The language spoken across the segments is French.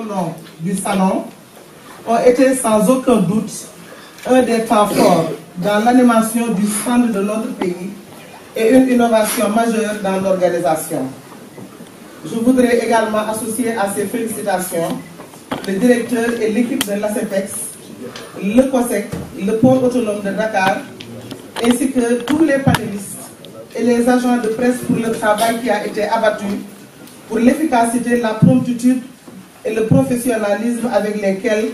long du salon ont été sans aucun doute un des temps forts dans l'animation du stand de notre pays et une innovation majeure dans l'organisation. Je voudrais également associer à ces félicitations le directeur et l'équipe de l'ACEPEX, le COSEC, le pôle autonome de Dakar, ainsi que tous les panélistes et les agents de presse pour le travail qui a été abattu, pour l'efficacité, la promptitude et le professionnalisme avec lesquels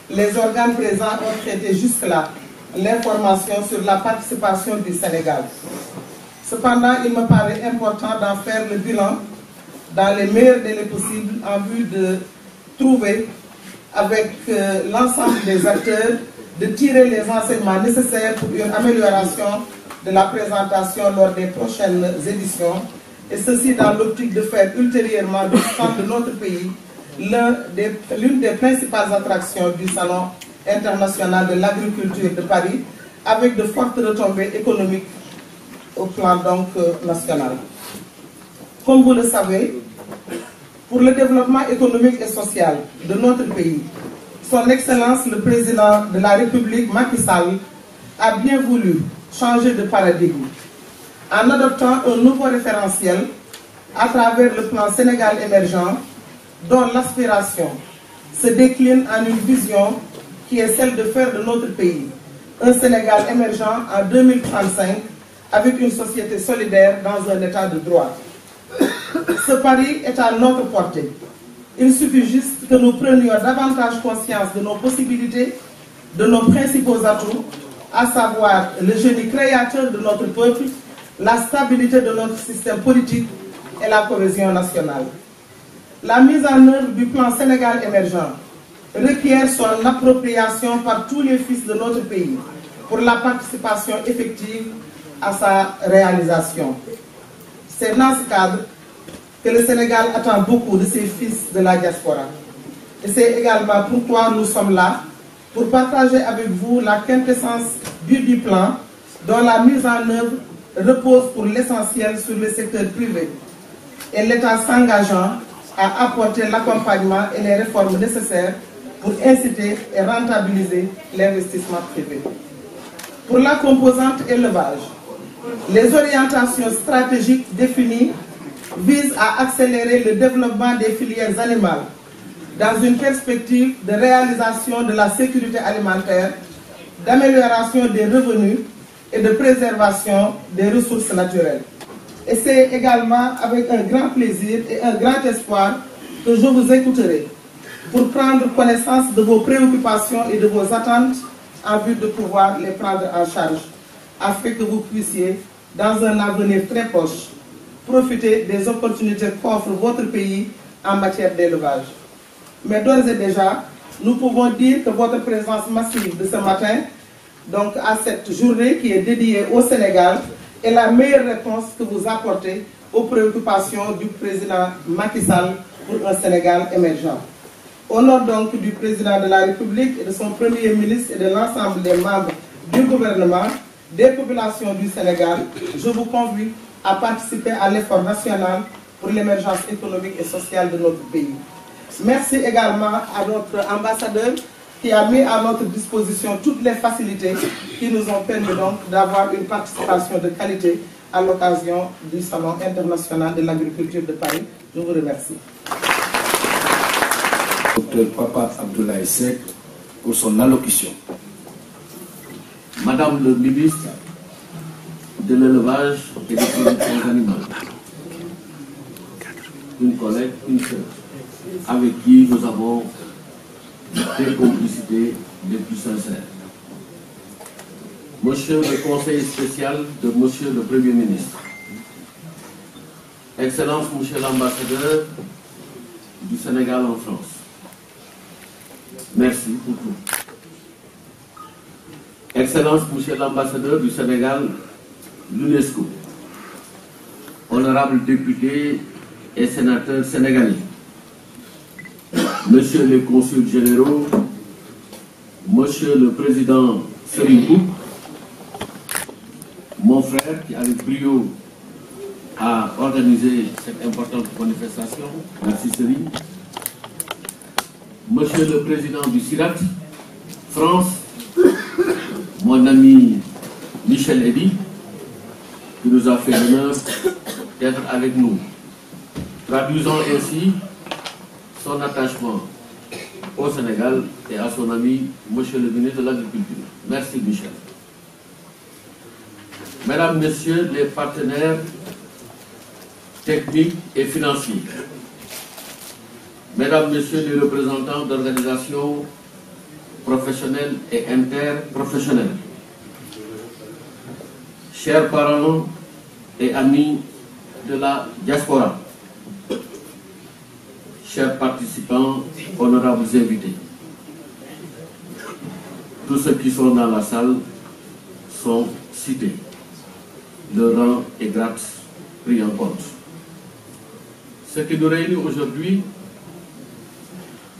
les organes présents ont traité jusque-là l'information sur la participation du Sénégal. Cependant, il me paraît important d'en faire le bilan dans les meilleurs délais possibles en vue de trouver avec l'ensemble des acteurs, de tirer les enseignements nécessaires pour une amélioration de la présentation lors des prochaines éditions, et ceci dans l'optique de faire ultérieurement du stand de notre pays l'une des principales attractions du Salon international de l'agriculture de Paris, avec de fortes retombées économiques au plan donc national. Comme vous le savez, pour le développement économique et social de notre pays, Son Excellence le Président de la République, Macky Sall, a bien voulu changer de paradigme en adoptant un nouveau référentiel à travers le plan Sénégal émergent, dont l'aspiration se décline en une vision qui est celle de faire de notre pays un Sénégal émergent en 2035 avec une société solidaire dans un état de droit. Ce pari est à notre portée. Il suffit juste que nous prenions davantage conscience de nos possibilités, de nos principaux atouts, à savoir le génie créateur de notre peuple, la stabilité de notre système politique et la cohésion nationale. La mise en œuvre du plan Sénégal émergent requiert son appropriation par tous les fils de notre pays pour la participation effective à sa réalisation. C'est dans ce cadre que le Sénégal attend beaucoup de ses fils de la diaspora. Et c'est également pourquoi nous sommes là, pour partager avec vous la quintessence du plan, dont la mise en œuvre repose pour l'essentiel sur le secteur privé, et l'État s'engageant à apporter l'accompagnement et les réformes nécessaires pour inciter et rentabiliser l'investissement privé. Pour la composante élevage, les orientations stratégiques définies visent à accélérer le développement des filières animales dans une perspective de réalisation de la sécurité alimentaire, d'amélioration des revenus et de préservation des ressources naturelles. Et c'est également avec un grand plaisir et un grand espoir que je vous écouterai pour prendre connaissance de vos préoccupations et de vos attentes en vue de pouvoir les prendre en charge, afin que vous puissiez, dans un avenir très proche, profiter des opportunités qu'offre votre pays en matière d'élevage. Mais d'ores et déjà, nous pouvons dire que votre présence massive de ce matin, donc à cette journée qui est dédiée au Sénégal, est la meilleure réponse que vous apportez aux préoccupations du président Macky Sall pour un Sénégal émergent. Au nom donc du président de la République et de son premier ministre et de l'ensemble des membres du gouvernement, des populations du Sénégal, je vous convie à participer à l'effort national pour l'émergence économique et sociale de notre pays. Merci également à notre ambassadeur qui a mis à notre disposition toutes les facilités qui nous ont permis donc d'avoir une participation de qualité à l'occasion du Salon international de l'agriculture de Paris. Je vous remercie. Dr Papa Abdoulaye Seck pour son allocution. Madame le ministre de l'élevage et des productions animales, une collègue, une sœur, avec qui nous avons des complicités les plus sincères. Monsieur le conseiller spécial de Monsieur le Premier ministre, Excellence Monsieur l'ambassadeur du Sénégal en France, merci pour tout. Excellence Monsieur l'ambassadeur du Sénégal, l'UNESCO, honorables députés et sénateurs sénégalais, Monsieur les consuls généraux, Monsieur le Président Serigne, mon frère qui avec brio a organisé cette importante manifestation, merci Serigne, Monsieur le Président du CIRAT, France, mon ami Michel Eddy, qui nous a fait l'honneur d'être avec nous, traduisant ainsi son attachement au Sénégal et à son ami, Monsieur le ministre de l'Agriculture. Merci Michel. Mesdames, Messieurs les partenaires techniques et financiers, Mesdames, Messieurs les représentants d'organisations professionnelles et interprofessionnelles, chers parents et amis de la diaspora, chers participants, honorables invités, tous ceux qui sont dans la salle sont cités. Le rang et grade pris en compte. Ce qui nous réunit aujourd'hui,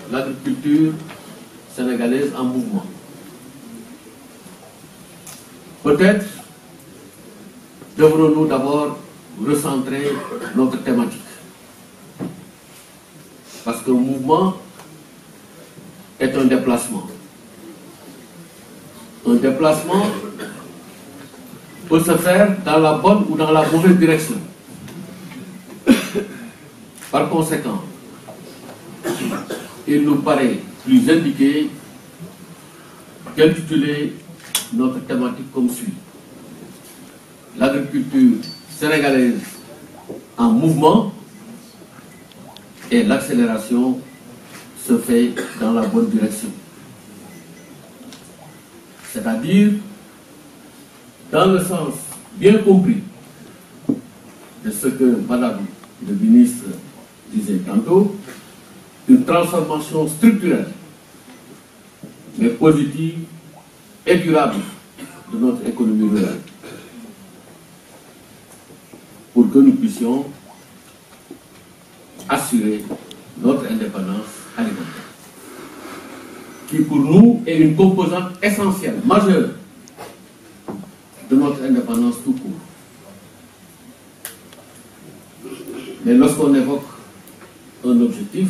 l'agriculture sénégalaise en mouvement. Peut-être devrons-nous d'abord recentrer notre thématique. Parce qu'un mouvement est un déplacement. Un déplacement peut se faire dans la bonne ou dans la mauvaise direction. Par conséquent, il nous paraît plus indiqué d'intituler notre thématique comme suit. L'agriculture sénégalaise en mouvement et l'accélération se fait dans la bonne direction. C'est-à-dire dans le sens bien compris de ce que Madame le ministre disait tantôt, une transformation structurelle, mais positive et durable de notre économie rurale, pour que nous puissions assurer notre indépendance alimentaire, qui pour nous est une composante essentielle, majeure, de notre indépendance tout court. Mais lorsqu'on évoque un objectif,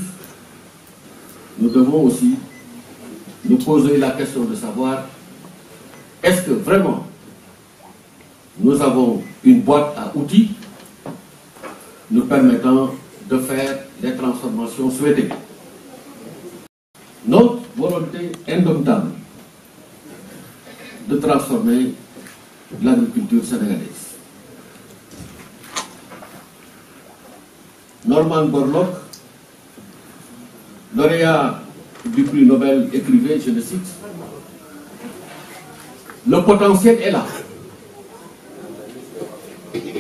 nous devons aussi nous poser la question de savoir est-ce que vraiment nous avons une boîte à outils nous permettant de faire les transformations souhaitées. Notre volonté indomptable de transformer l'agriculture sénégalaise. Norman Borlaug, lauréat du prix Nobel, écrivait, je le cite, le potentiel est là,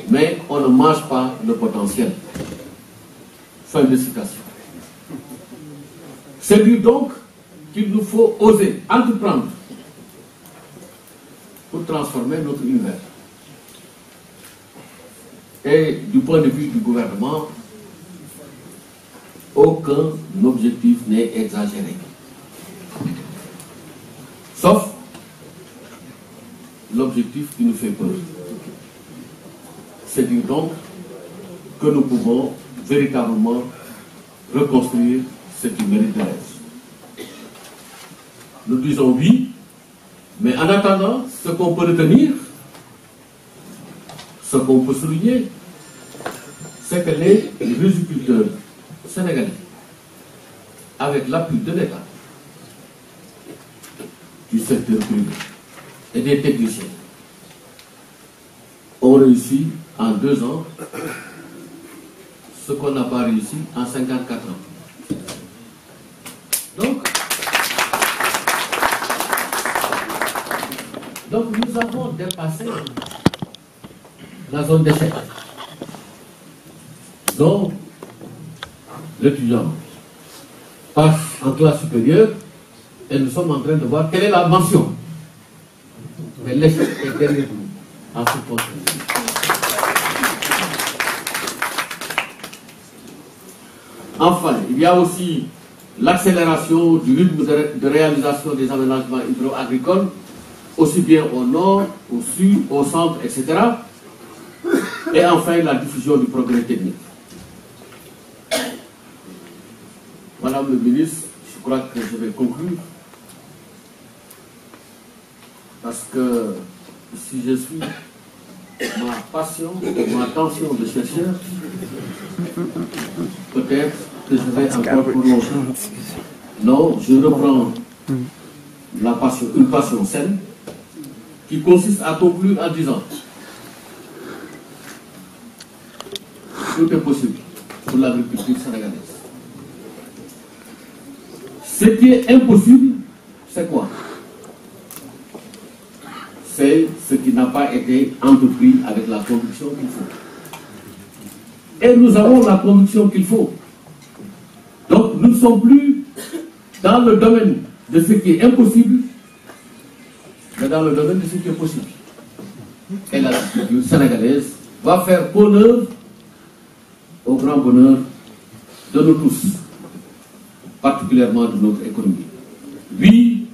mais on ne mange pas le potentiel. Fin de citation. C'est lui donc qu'il nous faut oser entreprendre pour transformer notre univers. Et du point de vue du gouvernement, aucun objectif n'est exagéré. Sauf l'objectif qui nous fait peur. C'est dire donc que nous pouvons véritablement reconstruire ce qui mérite de l'être. Nous disons oui, mais en attendant, ce qu'on peut retenir, ce qu'on peut souligner, c'est que les riziculteurs sénégalais, avec l'appui de l'État, du secteur privé et des techniciens, ont réussi en 2 ans ce qu'on n'a pas réussi en 54 ans. Donc nous avons dépassé la zone d'échec, dont l'étudiant passe en classe supérieure et nous sommes en train de voir quelle est la mention. Mais l'échec est derrière nous, en ce point. Enfin, il y a aussi l'accélération du rythme de réalisation des aménagements hydro-agricoles, aussi bien au nord, au sud, au centre, etc. Et enfin, la diffusion du progrès technique. Madame le ministre, je crois que je vais conclure. Parce que si je suis ma passion, ma tension de chercheur, peut-être que je vais encore prolonger. Non, je reprends la passion, une passion saine qui consiste à conclure en disant tout est possible pour l'agriculture sénégalaise. Ce qui est impossible, c'est quoi? C'est ce qui n'a pas été entrepris avec la conviction qu'il faut. Et nous avons la conviction qu'il faut. Donc nous ne sommes plus dans le domaine de ce qui est impossible, mais dans le domaine de ce qui est possible. Et l'agriculture sénégalaise va faire honneur au grand bonheur de nous tous, particulièrement de notre économie. Oui,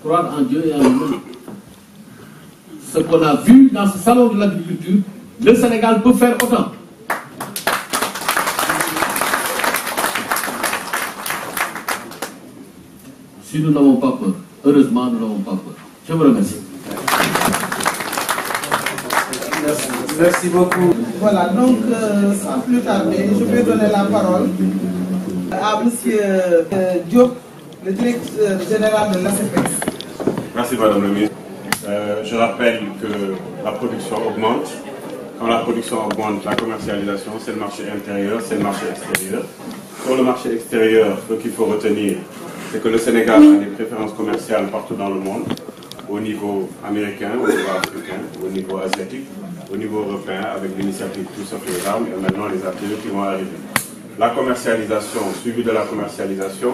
croire en Dieu et en nous-mêmes. Ce qu'on a vu dans ce salon de l'agriculture, le Sénégal peut faire autant. Si nous n'avons pas peur, heureusement nous n'avons pas peur. Je vous remercie. Merci beaucoup. Voilà, donc sans plus tarder, je vais donner la parole à M. Diop, le directeur général de l'ACPEX. Merci Madame le ministre. Je rappelle que la production augmente. Quand la production augmente, la commercialisation, c'est le marché intérieur, c'est le marché extérieur. Sur le marché extérieur, ce qu'il faut retenir, c'est que le Sénégal a des préférences commerciales partout dans le monde, au niveau américain, au niveau africain, au niveau asiatique, au niveau européen, avec l'initiative Tout sauf les armes et maintenant les ateliers qui vont arriver. La commercialisation, suivie de la commercialisation,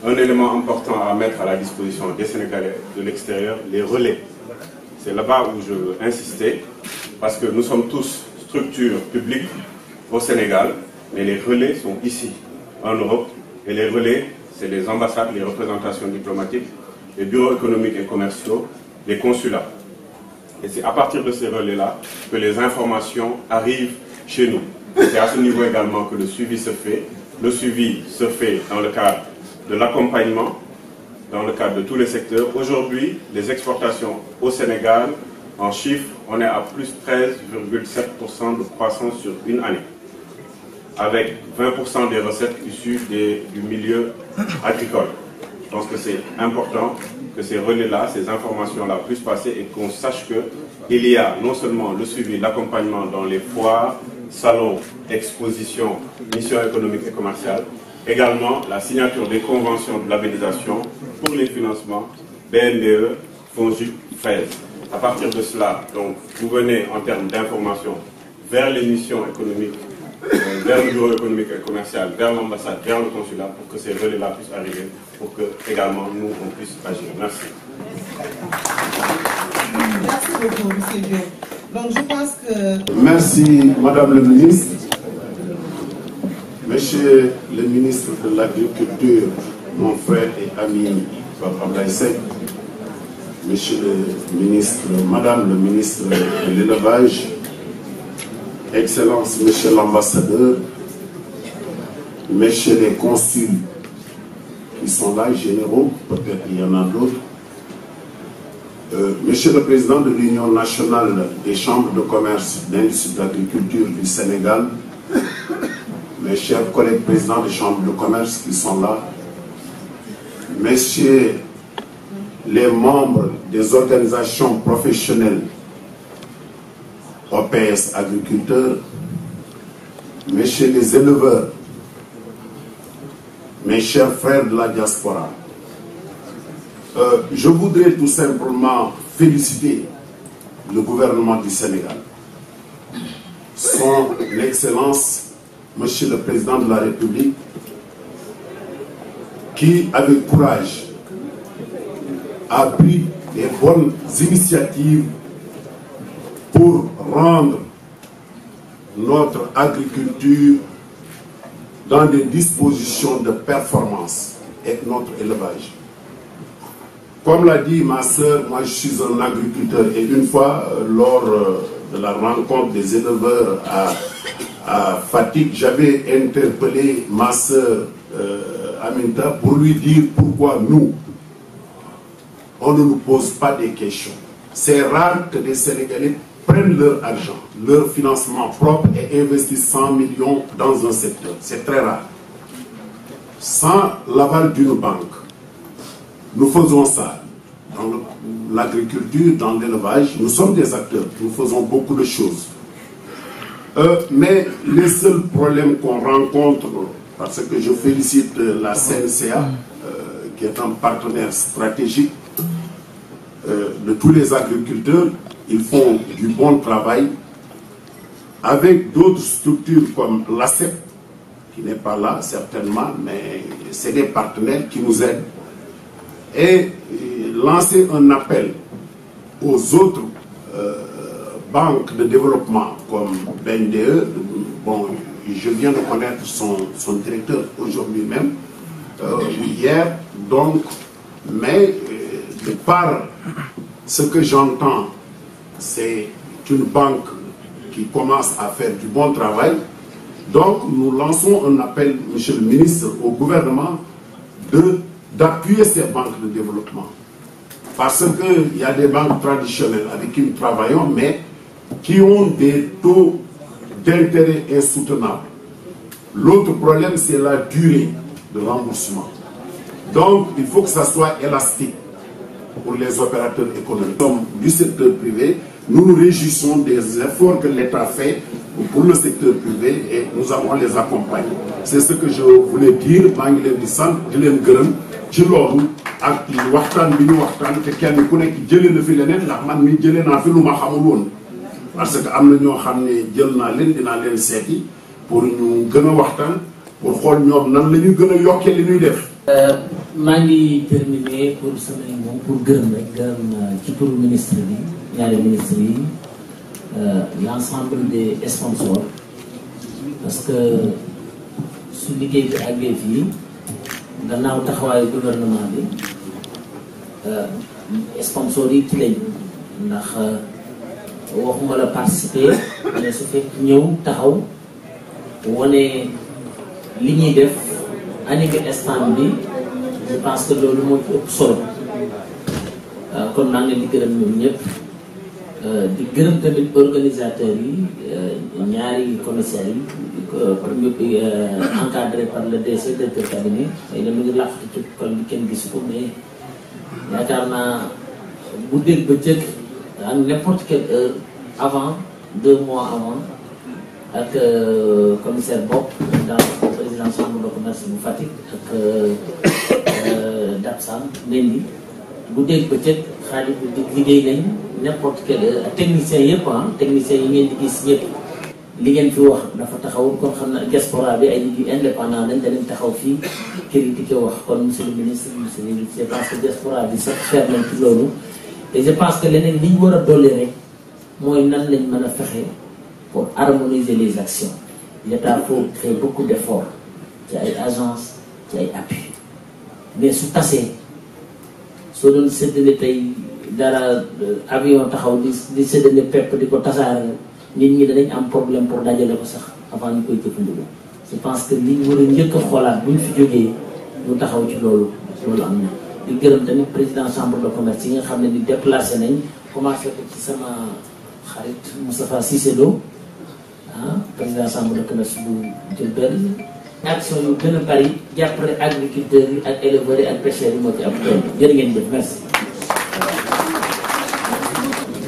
un élément important à mettre à la disposition des Sénégalais de l'extérieur, les relais. C'est là-bas où je veux insister, parce que nous sommes tous structures publiques au Sénégal, mais les relais sont ici, en Europe, et les relais, c'est les ambassades, les représentations diplomatiques, les bureaux économiques et commerciaux, les consulats. Et c'est à partir de ces relais-là que les informations arrivent chez nous. C'est à ce niveau également que le suivi se fait. Le suivi se fait dans le cadre de l'accompagnement, dans le cadre de tous les secteurs. Aujourd'hui, les exportations au Sénégal, en chiffres, on est à plus 13,7% de croissance sur une année, avec 20% des recettes issues du milieu agricole. Je pense que c'est important que ces relais-là, ces informations-là puissent passer et qu'on sache qu'il y a non seulement le suivi, l'accompagnement dans les foires, salons, expositions, missions économiques et commerciales, également la signature des conventions de labellisation pour les financements BNDE, FONGIP, FAISE. À partir de cela, donc, vous venez en termes d'information vers les missions économiques, vers le bureau économique et commercial, vers l'ambassade, vers le consulat, pour que ces relais-là puissent arriver, pour que également nous, on puisse agir. Merci. Merci beaucoup, M. Diop. Donc je pense que... Merci, Madame le ministre. Monsieur le ministre de l'Agriculture, mon frère et ami, Abdoulaye Seck, Monsieur le ministre, Madame le ministre de l'Élevage, Excellence, Monsieur l'ambassadeur, Messieurs les consuls qui sont là, généraux, peut-être il y en a d'autres, Monsieur le Président de l'Union nationale des chambres de commerce, d'industrie et d'agriculture du Sénégal, mes chers collègues présidents des chambres de commerce qui sont là, Messieurs les membres des organisations professionnelles OPS agriculteurs, Messieurs les éleveurs, mes chers frères de la diaspora, je voudrais tout simplement féliciter le gouvernement du Sénégal, son Excellence, Monsieur le Président de la République, qui, avec courage, a pris des bonnes initiatives pour rendre notre agriculture dans des dispositions de performance et notre élevage. Comme l'a dit ma sœur, moi je suis un agriculteur et une fois, lors de la rencontre des éleveurs à Fatick, j'avais interpellé ma sœur Aminta pour lui dire pourquoi nous, on ne nous pose pas des questions. C'est rare que des Sénégalais prennent leur argent, leur financement propre et investissent 100 millions dans un secteur. C'est très rare. Sans l'aval d'une banque, nous faisons ça. Dans l'agriculture, dans l'élevage, nous sommes des acteurs. Nous faisons beaucoup de choses. Mais les seuls problèmes qu'on rencontre, parce que je félicite la CNCA, qui est un partenaire stratégique de tous les agriculteurs, ils font du bon travail avec d'autres structures comme l'ACEP, qui n'est pas là certainement, mais c'est des partenaires qui nous aident, et lancer un appel aux autres banques de développement comme BNDE. Bon, je viens de connaître son directeur aujourd'hui même, hier, donc, mais de par ce que j'entends, c'est une banque qui commence à faire du bon travail. Donc nous lançons un appel, monsieur le ministre, au gouvernement d'appuyer ces banques de développement. Parce qu'il y a des banques traditionnelles avec qui nous travaillons, mais qui ont des taux d'intérêt insoutenables. L'autre problème, c'est la durée de remboursement. Donc il faut que ça soit élastique pour les opérateurs économiques. Comme du secteur privé, nous nous réjouissons des efforts que l'État fait pour le secteur privé et nous allons les accompagner. C'est ce que je voulais dire. maa ngi leen di sant di leen gërëm ci loolu ak waxtaan bi ñu waxtaan te kenn ku nekk jëlee na fi leneen ndax man mi jëlee naa fi lu ma xamul woon parce que am na ñoo xam ne jël naa leen dinaa leen seeti pour ñu gën a waxtaan pour xool ñoom nan la ñu gën a yokkee li ñuy def. maa ngi terminer pour samay moom pour gërëm rek gërëm ci turu ministre bi ñaari ministre yi l'ensemble des sponsors parce que su liggéey bi àggee fii gannaaw taxawaayu gouvernement bi sponsors yi ci lañ ndax waxuma la participer mais su fekk ñëw taxaw wane li ñuy def animé stand bi je pense que loolu moo ci ëpp solo kon maa ngi leen di gërëm ñoom ñëpp di gërëm tamit organisateurs yi ñaari commissaires yi encadré par le DC directeur cabinet xëy na mu ngi làqatu ci kon bi kenn gisu ko mais yaakaar naa bu dégg ba jëkk ak n'importe quelle heure avant 2 mois avant ak commissaire Bopp président chambre de commerce bu Fatick ak Dapsam Mendy bu dégg ba jëkk xaalis bi liggéey nañ n'importe quelle heure ak techniciens yëpp techniciens yi ngeen di gis ñëpp li ngeen fi wax dafa taxaw kon xam na diaspora bi ay nit yu indépendant dañ danañ taxaw fii critiqué wax kon monsieur le ministre je pense que diaspora bi sax faire nañ ci loolu et je pense que leneen li ñu war a dolli rek mooy nan lañ mën a fexe pour harmoniser les actions. L'État faut créer beaucoup d'efforts ci ay agences ci ay appui mais su tasee soo doon séddale tey dara avion taxaw di séddale pepp di ko tasaare nit ñi danañ am problème pour dajale ko sax avant ñu koy jëfandikoo. je pense que li ñu war a njëkk a xoolaat bu ñu fi jógee ñu taxaw ci loolu am na. di gërëm tamit président chambre de commerce yi nga xam ne ni déplacé nañ commencé ko ci sama xarit Moustapha Cissé Lo président chambre de commerce bu Diourbel. action yu gën a bari jàppale agriculteurs yi ak éleveurs yi ak pêcheurs yi moo ci am tool jërë ngeen jëf merci.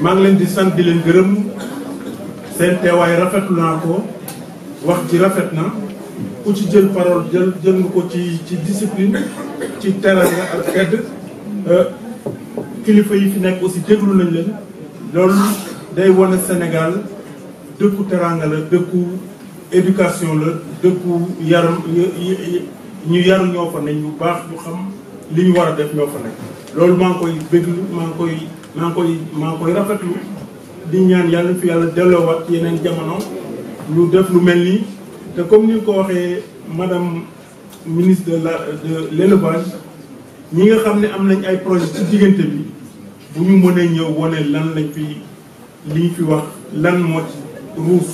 maa ngi leen di sant di leen gërëm seen teewaay rafetlu naa ko wax ji rafet na ku ci jël parole jël nga ko ci discipline ci teranga ak tedd kilifa yi fi nekk aussi déglu nañ leen loolu day wane Sénégal dëkku teranga la dëkku éducation la dëkku yaram ñu yaru ñoo fa nekk ñu baax ñu xam li ñu war a def ñoo fa nekk loolu maa ngi koy béglu maa ngi koy rafetlu di ñaan yàlla fi yàlla delloowaat yeneen jamono ñu def lu mel nii te comme ni ko waxee madame ministre de l'élevage ñi nga xam ne am nañ ay projet ci diggante bi bu ñu mënee ñëw wane lan lañ fi li ñu fi wax lan moo ci ruus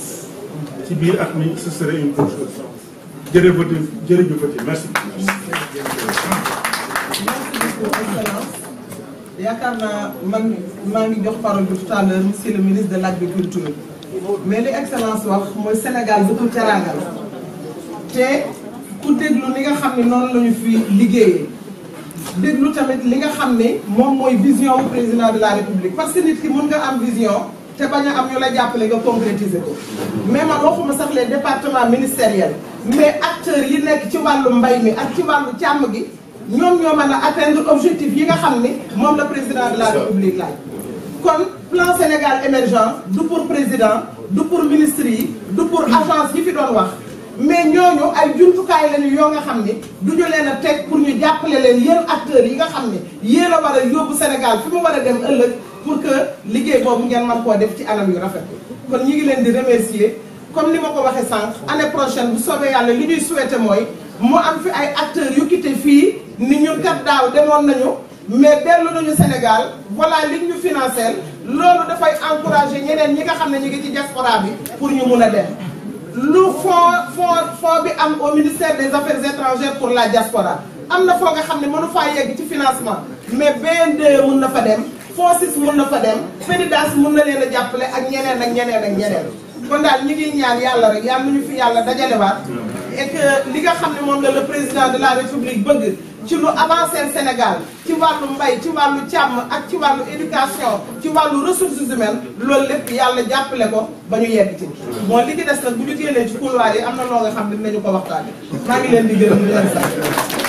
ci biir at mi ce serait une bonne chose jërëjëfati merci. yaakaar naa man maa ngi jox parole bi tout à l'heure monsieur le ministre de l'agriculture mais li excellence wax mooy Sénégal dëkku teraanga la te ku déglu li nga xam ne noonu la ñu fi liggéeyee déglu tamit li nga xam ne moom mooy vision bu président de la république parce que nit ki mën nga am vision te bañ a am ñu la jàppale nga concrétiser ko mais man waxuma sax les départements ministériels mais acteurs yi nekk ci wàllu mbay mi ak ci wàllu càmm gi ñoom ñoo mën a atteindre objectif yi nga xam ni moom la président de la république laaj kon plan Sénégal émergent du pour président du pour ministre yi du pour agence yi fi doon wax mais ñooñu ay jumtukaay lañu yoo nga xam ni duñu leen a teg pour ñu jàppale leen yéen acteurs yi nga xam ne yéen a war a yóbbu Sénégal fi mu war a dem ëllëg pour que liggéey boobu ngeen mën koo def ci anam yu rafet kon ñi ngi leen di remercier comme ni ma ko waxee sànq année prochaine bu soobee yàlla li ñuy souhaité mooy mu am fi ay acteurs yu quitté fii ni ñun kat daaw demoon nañu mais dellu nañu Sénégal voilà li ñu financé loolu dafay encouragé ñeneen ñi nga xam ne ñu ngi ci diaspora bi pour ñu mun a dem lu fond bi am au ministère des affaires étrangères pour la diaspora am na foo nga xam ne mënu faa yegg ci financement mais BNDE mun na fa dem FONSIS mun na fa dem FEDIDAS mun na leen a jàppale ak ñeneen ak ñeneen ak ñeneen kon daal ñi ngi ñaan yàlla rek yàlla nañu fi yàlla dajalewaat et que li nga xam ne moom la le président de la république bëgg ci lu avancer Sénégal ci wàllu mbay ci wàllu càmm ak ci wàllu éducation ci wàllu ressources humaines loolu lépp yàlla jàppale ko ba ñu yegg ci bon li ci des nag bu ñu génnee ci couloir yi am na loo nga xam ne dinañu ko waxtaane maa ngi leen di gërëm di leen sant